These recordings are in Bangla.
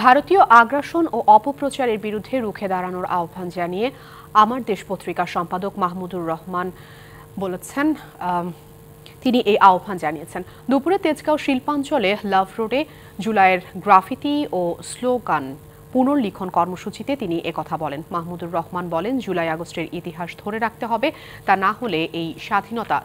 ভারতীয় আগ্রাসন ও অপপ্রচারের বিরুদ্ধে রুখে দাঁড়ানোর আহ্বান জানিয়ে আমার দেশ পত্রিকার সম্পাদক মাহমুদুর রহমান বলেছেন তিনি এই আহ্বান জানিয়েছেন। দুপুরে তেজগাঁও শিল্পাঞ্চলে লাভ রোডে জুলাইয়ের গ্রাফিতি ও স্লোগান পুনর্লিখন কর্মসূচিতে তিনি একথা বলেন। মাহমুদুর রহমান বলেন, জুলাই আগস্টের ইতিহাস ধরে রাখতে হবে, তা না হলে এই স্বাধীনতা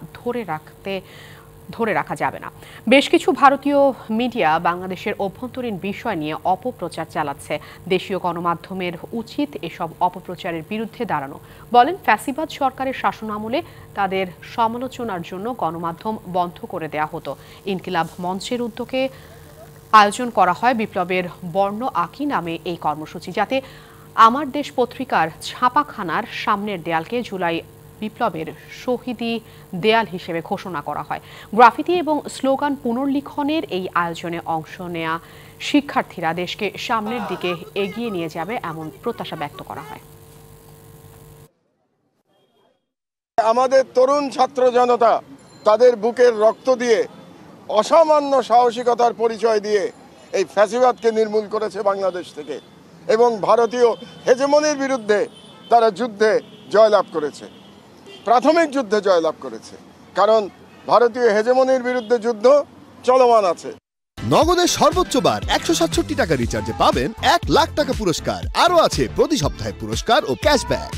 ধরে রাখা যাবে না। বেশ কিছু ভারতীয় মিডিয়া বাংলাদেশের অভ্যন্তরীণ বিষয় নিয়ে অপপ্রচার চালাচ্ছে। দেশীয় গণমাধ্যমের উচিত এসব অপপ্রচারের বিরুদ্ধে দাঁড়ানো। বলেন, ফ্যাসিবাদ সরকারের শাসনামলে তাদের সমালোচনার জন্য গণমাধ্যম বন্ধ করে দেয়া হতো। ইনকিলাব মঞ্চের উদ্যোগে আয়োজন করা হয় বিপ্লবের বর্ণ আঁকি নামে এই কর্মসূচি, যাতে আমার দেশ পত্রিকার ছাপাখানার সামনের দেয়ালকে জুলাই বিপ্লবের শহীদি দেয়াল হিসেবে ঘোষণা করা হয়। গ্রাফিতি এবং স্লোগান পুনর্লিখনের এই আয়োজনে অংশ নেয়া শিক্ষার্থীরা দেশকে সামনের দিকে এগিয়ে নিয়ে যাবে এমন প্রত্যাশা ব্যক্ত করা হয়। আমাদের তরুণ ছাত্র জনতা তাদের বুকের রক্ত দিয়ে অসামান্য সাহসিকতার পরিচয় দিয়ে এই ফ্যাসিবাদকে নির্মূল করেছে বাংলাদেশ থেকে, এবং ভারতীয় হেজেমনির বিরুদ্ধে তারা যুদ্ধে জয়লাভ করেছে, প্রাথমিক যুদ্ধে জয়লাভ করেছে, কারণ ভারতীয় হেজেমনির বিরুদ্ধে যুদ্ধ চলমান আছে। নগদের সর্বোচ্চ বার 167 টাকা রিচার্জে পাবেন 1 লাখ টাকা পুরস্কার। আরও আছে প্রতি সপ্তাহে পুরস্কার ও ক্যাশব্যাক।